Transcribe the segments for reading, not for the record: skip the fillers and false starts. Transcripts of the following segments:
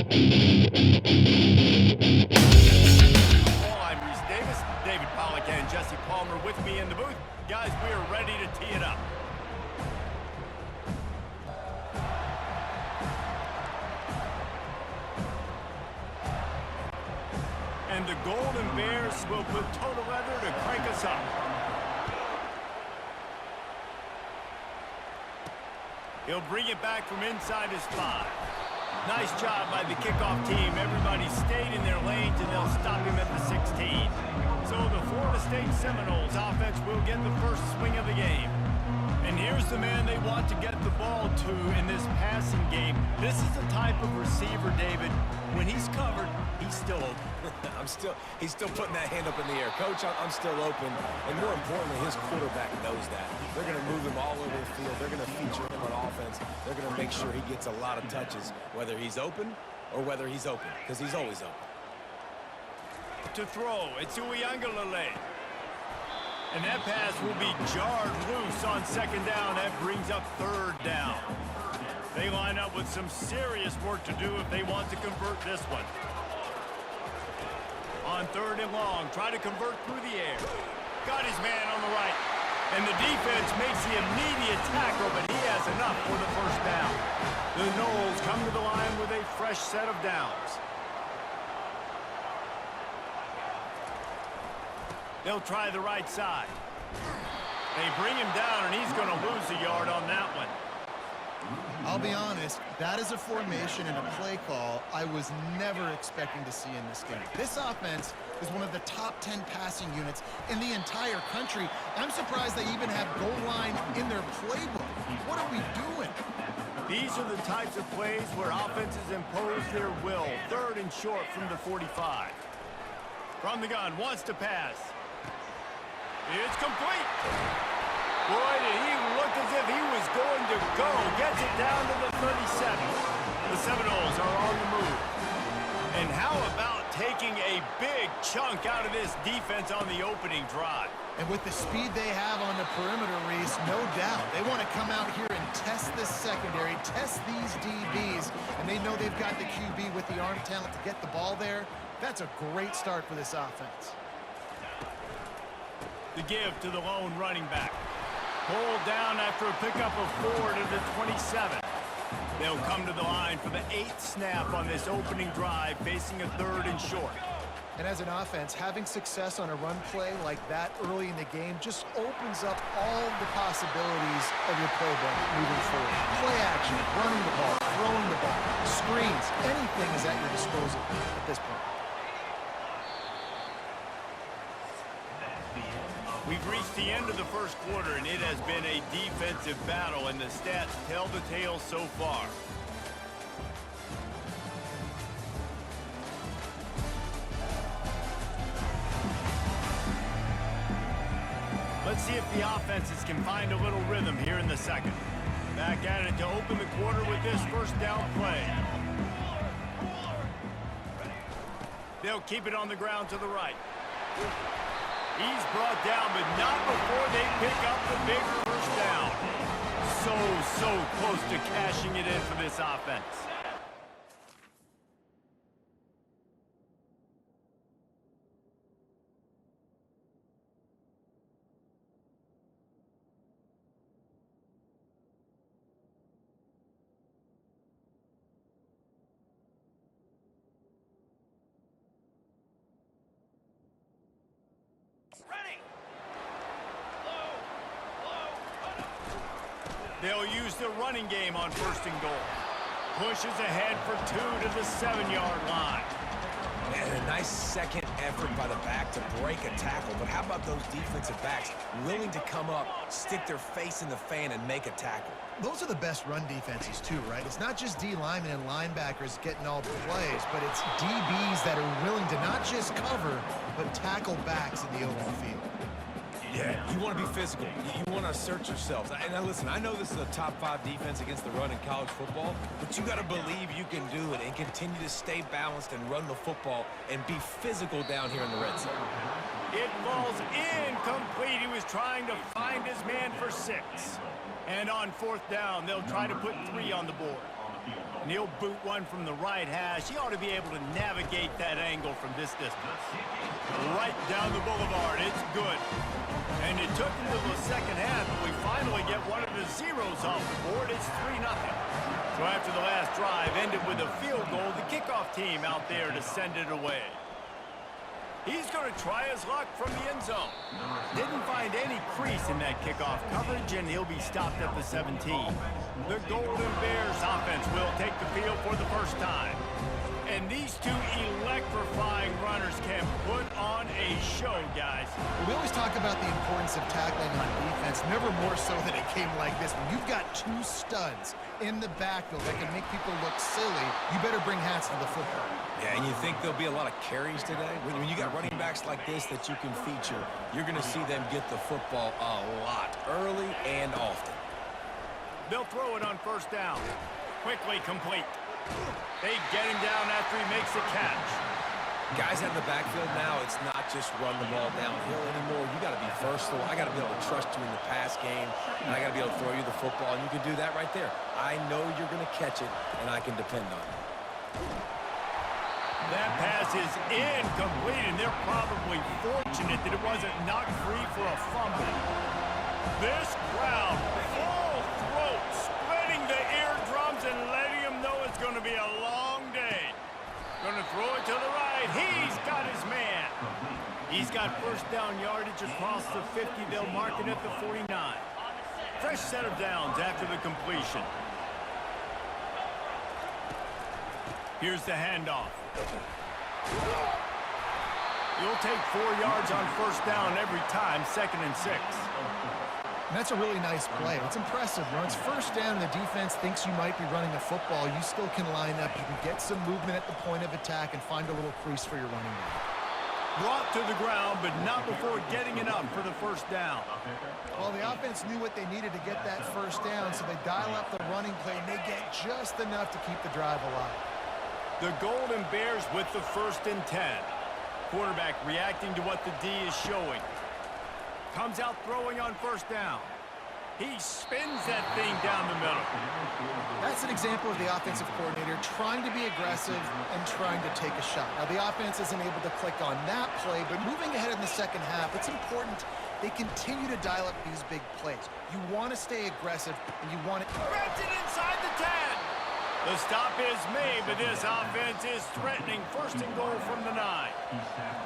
Well, I'm Reese Davis, David Pollack, and Jesse Palmer with me in the booth. Guys, we are ready to tee it up. And the Golden Bears will put total weather to crank us up. He'll bring it back from inside his 5. Nice job by the kickoff team. Everybody stayed in their lanes, and they'll stop him at the 16. So the Florida State Seminoles offense will get the first swing of the game. And here's the man they want to get the ball to in this passing game. This is the type of receiver, David, when he's covered, he's still open. He's still putting that hand up in the air. Coach, I'm still open. And more importantly, his quarterback knows that. They're going to move him all over the field. They're going to feature him on offense. They're going to make sure he gets a lot of touches, whether he's open or whether he's open, because he's always open. To throw, it's Uiagalelei. And that pass will be jarred loose on second down. That brings up third down. They line up with some serious work to do if they want to convert this one. On third and long, try to convert through the air. Got his man on the right. And the defense makes the immediate tackle, but he has enough for the first down. The Noles come to the line with a fresh set of downs. They'll try the right side. They bring him down, and he's going to lose a yard on that one. I'll be honest, that is a formation and a play call I was never expecting to see in this game. This offense is one of the top 10 passing units in the entire country. I'm surprised they even have goal line in their playbook. What are we doing? These are the types of plays where offenses impose their will. Third and short from the 45. From the gun, wants to pass. It's complete. Boy, did he look as if he was going to go. Gets it down to the 37. The Seminoles are on the move. And how about taking a big chunk out of this defense on the opening drive? And with the speed they have on the perimeter, Reese, no doubt. They want to come out here and test this secondary, test these DBs, and they know they've got the QB with the arm talent to get the ball there. That's a great start for this offense. The give to the lone running back. Pulled down after a pickup of 4 to the 27. They'll come to the line for the 8th snap on this opening drive, facing a third and short. And as an offense, having success on a run play like that early in the game just opens up all the possibilities of your playbook moving forward. Play action, running the ball, throwing the ball, screens, anything is at your disposal at this point. We've reached the end of the first quarter, and it has been a defensive battle, and the stats tell the tale so far. Let's see if the offenses can find a little rhythm here in the second. Back at it to open the quarter with this first down play. They'll keep it on the ground to the right. He's brought down, but not before they pick up the big first down. So close to cashing it in for this offense. They'll use the running game on first and goal. Pushes ahead for 2 to the 7-yard line. And a nice second effort by the back to break a tackle. But how about those defensive backs willing to come up, stick their face in the fan, and make a tackle? Those are the best run defenses too, right? It's not just D linemen and linebackers getting all the plays, but it's DBs that are willing to not just cover, but tackle backs in the open field. Yeah, you want to be physical. You want to assert yourselves. And now listen, I know this is a top 5 defense against the run in college football, but you got to believe you can do it and continue to stay balanced and run the football and be physical down here in the red zone. It falls incomplete. He was trying to find his man for 6. And on fourth down, they'll try to put 3 on the board. And he'll boot one from the right hash. He ought to be able to navigate that angle from this distance. Right down the boulevard. It's good. And it took until the second half, but we finally get one of the zeros off the board. It's 3-0. So after the last drive ended with a field goal, the kickoff team out there to send it away. He's going to try his luck from the end zone. Didn't find any crease in that kickoff coverage, and he'll be stopped at the 17. The Golden Bears offense will take the field for the first time. And these two electrifying runners can put on a show, guys. We always talk about the importance of tackling on defense, never more so than it came like this. When you've got two studs in the backfield that can make people look silly, you better bring hats to the football. Yeah, and you think there'll be a lot of carries today? When you got running backs like this that you can feature, you're going to see them get the football a lot, early and often. They'll throw it on first down. Quickly complete. They get him down after he makes the catch. Guys out in the backfield now, it's not just run the ball downhill anymore. You got to be versatile. I got to be able to trust you in the pass game, and I got to be able to throw you the football, and you can do that right there. I know you're going to catch it, and I can depend on it. That pass is incomplete, and they're probably fortunate that it wasn't knocked free for a fumble. This crowd, full throat, splitting the eardrums and letting them know it's going to be a long day. Going to throw it to the right. He's got his man. He's got first down yardage across the 50. They'll mark it at the 49. Fresh set of downs after the completion. Here's the handoff. You'll take 4 yards on first down every time, 2nd and 6. And that's a really nice play. It's impressive. When it's first down and the defense thinks you might be running the football, you still can line up. You can get some movement at the point of attack and find a little crease for your running back. Brought to the ground, but not before getting it up for the first down. Well, the offense knew what they needed to get that first down, so they dial up the running play, and they get just enough to keep the drive alive. The Golden Bears with the 1st and 10. Quarterback reacting to what the D is showing. Comes out throwing on first down. He spins that thing down the middle. That's an example of the offensive coordinator trying to be aggressive and trying to take a shot. Now, the offense isn't able to click on that play, but moving ahead in the second half, it's important they continue to dial up these big plays. You want to stay aggressive, and you want to... Grabs it inside the 10. The stop is made, but this offense is threatening 1st and goal from the 9.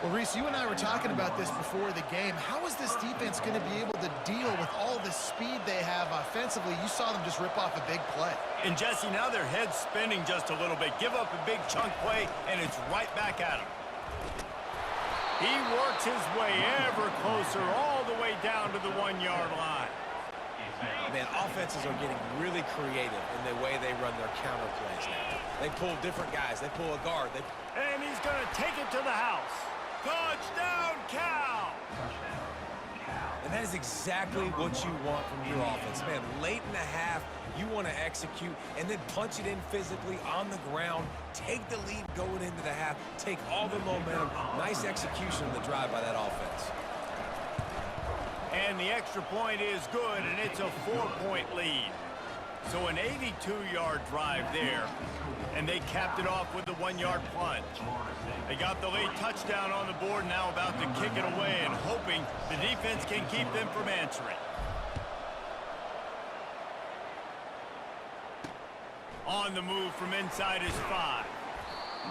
Well, Reese, you and I were talking about this before the game. How is this defense going to be able to deal with all the speed they have offensively? You saw them just rip off a big play. And Jesse, now their head's spinning just a little bit. Give up a big chunk play, and it's right back at him. He works his way ever closer all the way down to the 1-yard line. Man, offenses are getting really creative in the way they run their counter plays now. They pull different guys. They pull a guard. And he's going to take it to the house. Touchdown, Cal! And that is exactly what you want from your offense. Man, late in the half, you want to execute and then punch it in physically on the ground. Take the lead going into the half. Take all the momentum. Nice execution of the drive by that offense. And the extra point is good, and it's a 4-point lead. So an 82-yard drive there, and they capped it off with the 1-yard plunge. They got the late touchdown on the board, now about to kick it away and hoping the defense can keep them from answering. On the move from inside his 5.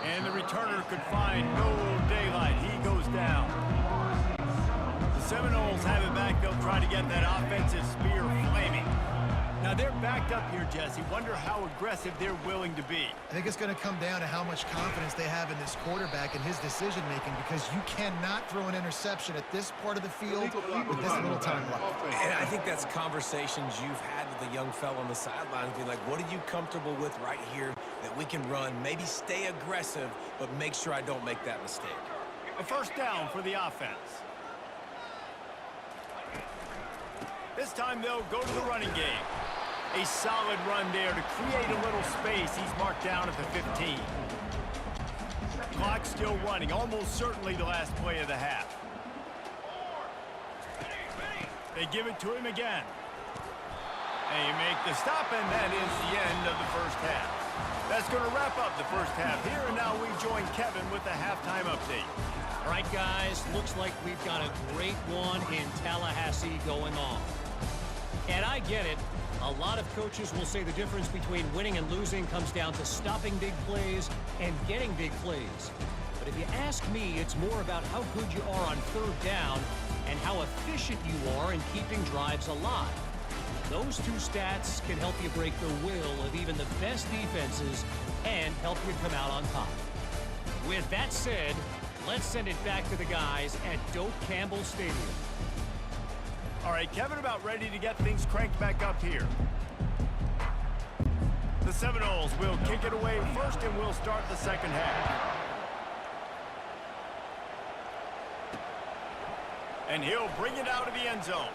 And the returner could find no daylight. He goes down. The Seminoles have it back. They'll try to get that offensive spear flaming. Now they're backed up here, Jesse. Wonder how aggressive they're willing to be. I think it's going to come down to how much confidence they have in this quarterback and his decision-making, because you cannot throw an interception at this part of the field with this little time left. And I think that's conversations you've had with the young fellow on the sidelines, being like, what are you comfortable with right here that we can run? Maybe stay aggressive, but make sure I don't make that mistake. A first down for the offense. This time they'll go to the running game. A solid run there to create a little space. He's marked down at the 15. Clock still running, almost certainly the last play of the half. They give it to him again. They make the stop, and that is the end of the first half. That's going to wrap up the first half here, and now we join Kevin with the halftime update. All right, guys, looks like we've got a great one in Tallahassee going on. And I get it. A lot of coaches will say the difference between winning and losing comes down to stopping big plays and getting big plays. But if you ask me, it's more about how good you are on third down and how efficient you are in keeping drives alive. Those two stats can help you break the will of even the best defenses and help you come out on top. With that said, let's send it back to the guys at Doak Campbell Stadium. All right, Kevin, about ready to get things cranked back up here. The Seminoles will kick it away first, and we'll start the second half. And he'll bring it out of the end zone.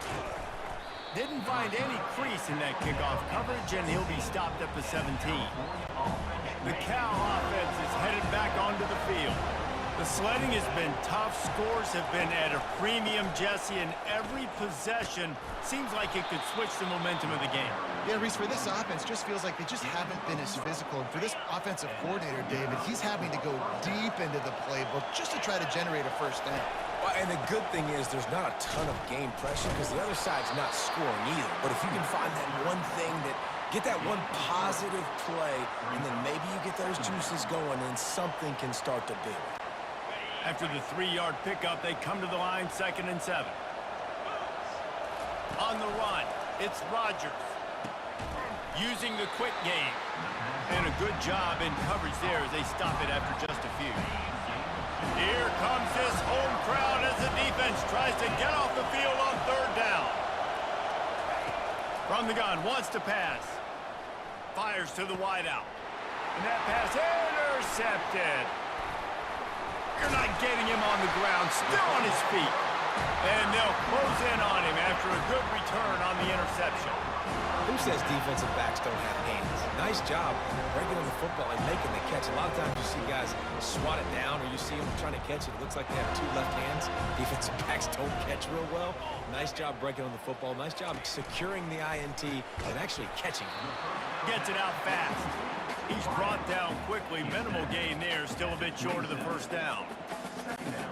Didn't find any crease in that kickoff coverage, and he'll be stopped at the 17. The Cal offense is headed back onto the field. The sledding has been tough. Scores have been at a premium, Jesse, and every possession seems like it could switch the momentum of the game. Yeah, Reese, for this offense, just feels like they just haven't been as physical. And for this offensive coordinator, David, he's having to go deep into the playbook just to try to generate a first down. Well, and the good thing is there's not a ton of game pressure because the other side's not scoring either. But if you can find that one thing get that one positive play, and then maybe you get those juices going and something can start to build. After the 3-yard pickup, they come to the line, 2nd and 7. On the run, it's Rodgers. Using the quick game. And a good job in coverage there as they stop it after just a few. Here comes this home crowd as the defense tries to get off the field on 3rd down. From the gun, wants to pass. Fires to the wideout. And that pass intercepted. You're not getting him on the ground, still on his feet. And they'll close in on him after a good return on the interception. Who says defensive backs don't have hands? Nice job breaking on the football and making the catch. A lot of times you see guys swat it down or you see them trying to catch it. It looks like they have 2 left hands. Defensive backs don't catch real well. Nice job breaking on the football. Nice job securing the INT and actually catching it. Gets it out fast. He's brought down quickly. Minimal gain there. Still a bit short of the first down.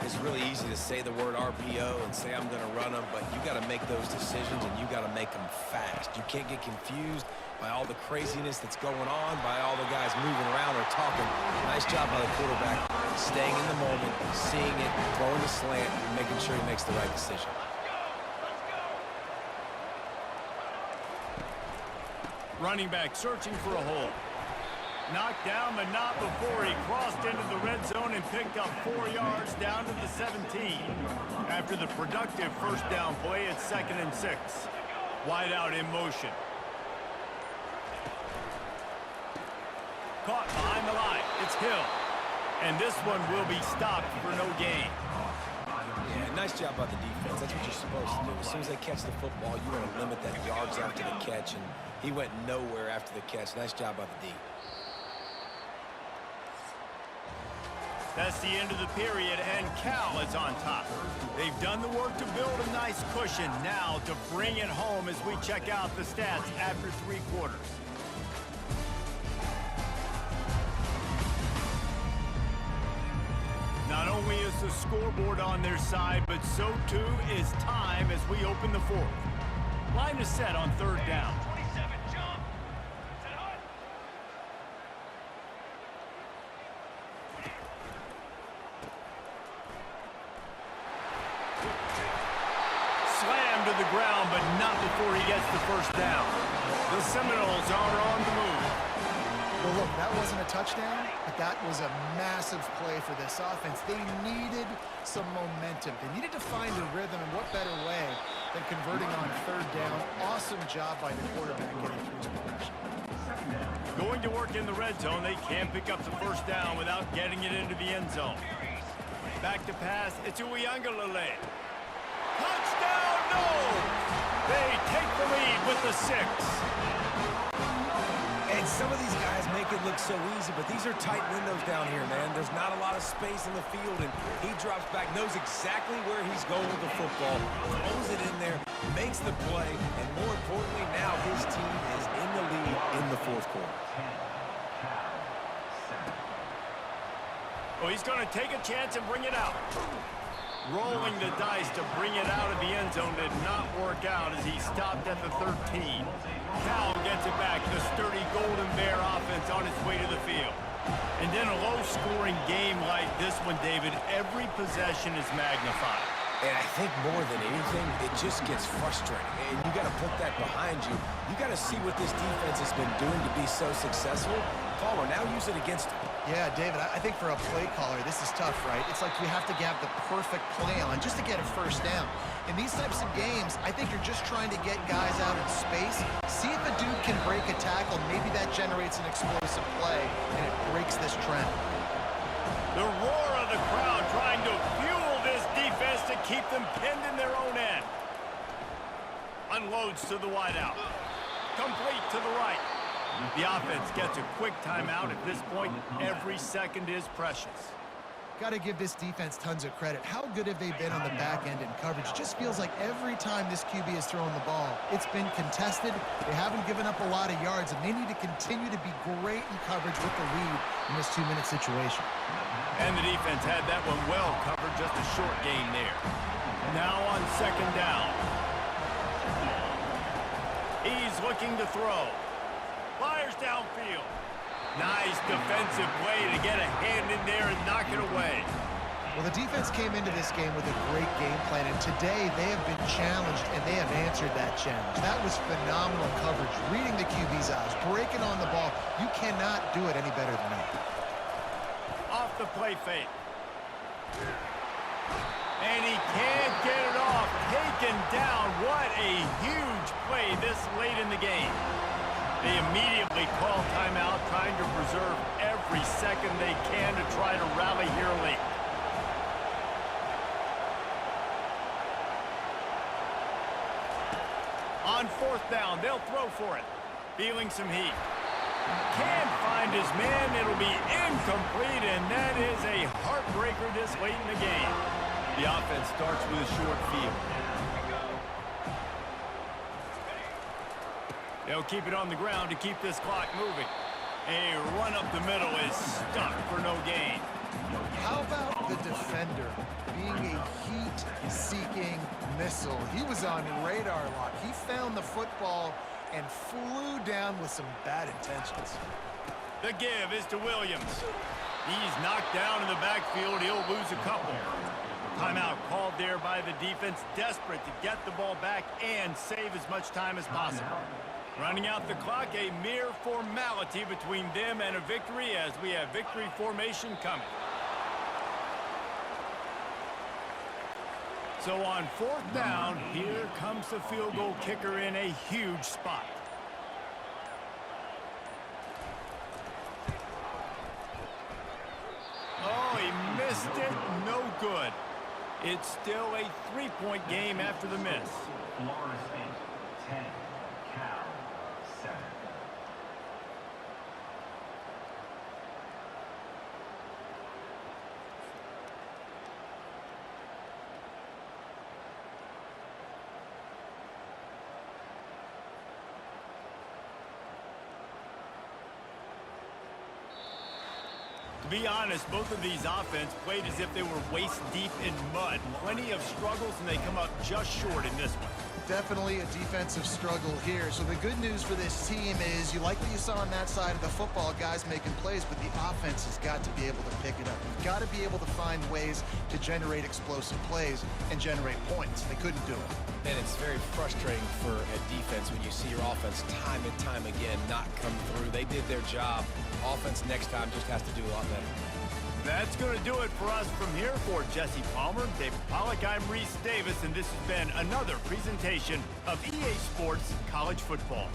It's really easy to say the word RPO and say I'm going to run them, but you got to make those decisions and you got to make them fast. You can't get confused by all the craziness that's going on, by all the guys moving around or talking. Nice job by the quarterback, staying in the moment, seeing it, throwing the slant, and making sure he makes the right decision. Running back searching for a hole. Knocked down, but not before he crossed into the red zone and picked up 4 yards down to the 17. After the productive first down play, it's 2nd and 6. Wide out in motion. Caught behind the line. It's Hill. And this one will be stopped for no gain. Yeah, nice job by the defense. That's what you're supposed to do. As soon as they catch the football, you want to limit that yards after the catch, and he went nowhere after the catch. Nice job by the D. That's the end of the period, and Cal is on top. They've done the work to build a nice cushion. Now to bring it home as we check out the stats after 3 quarters. Not only is the scoreboard on their side, but so too is time as we open the 4th. Line is set on 3rd down. Slammed to the ground, but not before he gets the first down. The Seminoles are on the move. Well, look, that wasn't a touchdown, but that was a massive play for this offense. They needed some momentum. They needed to find a rhythm, and what better way than converting on 3rd down. Awesome job by the quarterback getting through his progression. Going to work in the red zone, they can't pick up the first down without getting it into the end zone. Back to pass, it's Uiagalelei. Touchdown, no! They take the lead with the 6. And some of these guys make it look so easy, but these are tight windows down here, man. There's not a lot of space in the field, and he drops back, knows exactly where he's going with the football, throws it in there, makes the play, and more importantly, now his team is in the lead in the 4th quarter. Well, he's going to take a chance and bring it out. Rolling the dice to bring it out of the end zone did not work out as he stopped at the 13. Cal gets it back. The sturdy Golden Bear offense on its way to the field. And then a low-scoring game like this one, David, every possession is magnified. And I think more than anything, it just gets frustrating. And you got to put that behind you. You got to see what this defense has been doing to be so successful. Caller, now use it against him. Yeah, David, I think for a play caller, this is tough, right? It's like you have to have the perfect play on just to get a first down. In these types of games, I think you're just trying to get guys out in space, see if a dude can break a tackle. Maybe that generates an explosive play, and it breaks this trend. The roar of the crowd trying to fuel this defense to keep them pinned in their own end. Unloads to the wideout. Complete to the right. The offense gets a quick timeout. At this point, every second is precious. Got to give this defense tons of credit. How good have they been on the back end in coverage? Just feels like every time this QB is throwing the ball, it's been contested. They haven't given up a lot of yards, and they need to continue to be great in coverage with the lead in this 2-minute situation. And the defense had that one well covered, just a short gain there. Now on second down. He's looking to throw. Fires downfield. Nice defensive play to get a hand in there and knock it away. Well, the defense came into this game with a great game plan, and today they have been challenged, and they have answered that challenge. That was phenomenal coverage, reading the QB's eyes, breaking on the ball. You cannot do it any better than that. Off the play fake. And he can't get it off. Taken down. What a huge play this late in the game. They immediately call timeout, trying to preserve every second they can to try to rally here late. On fourth down, they'll throw for it. Feeling some heat. Can't find his man. It'll be incomplete, and that is a heartbreaker this late in the game. The offense starts with a short field. They'll keep it on the ground to keep this clock moving. A run up the middle is stuck for no gain. How about the defender being a heat-seeking missile? He was on radar lock. He found the football and flew down with some bad intentions. The give is to Williams. He's knocked down in the backfield. He'll lose a couple. Timeout called there by the defense, desperate to get the ball back and save as much time as possible. Running out the clock, a mere formality between them and a victory as we have victory formation coming. So on fourth down, here comes the field goal kicker in a huge spot. Oh, he missed it. No good. It's still a 3-point game after the miss. Florida State 10, Cal 7. To be honest, both of these offenses played as if they were waist deep in mud. Plenty of struggles, and they come up just short in this one. Definitely a defensive struggle here. So the good news for this team is you like what you saw on that side of the football, guys making plays, but the offense has got to be able to pick it up. You've got to be able to find ways to generate explosive plays and generate points. They couldn't do it. And it's very frustrating for a defense when you see your offense time and time again not come through. They did their job. Offense next time just has to do a lot better. That's going to do it for us from here. For Jesse Palmer, David Pollack, I'm Reese Davis, and this has been another presentation of EA Sports College Football.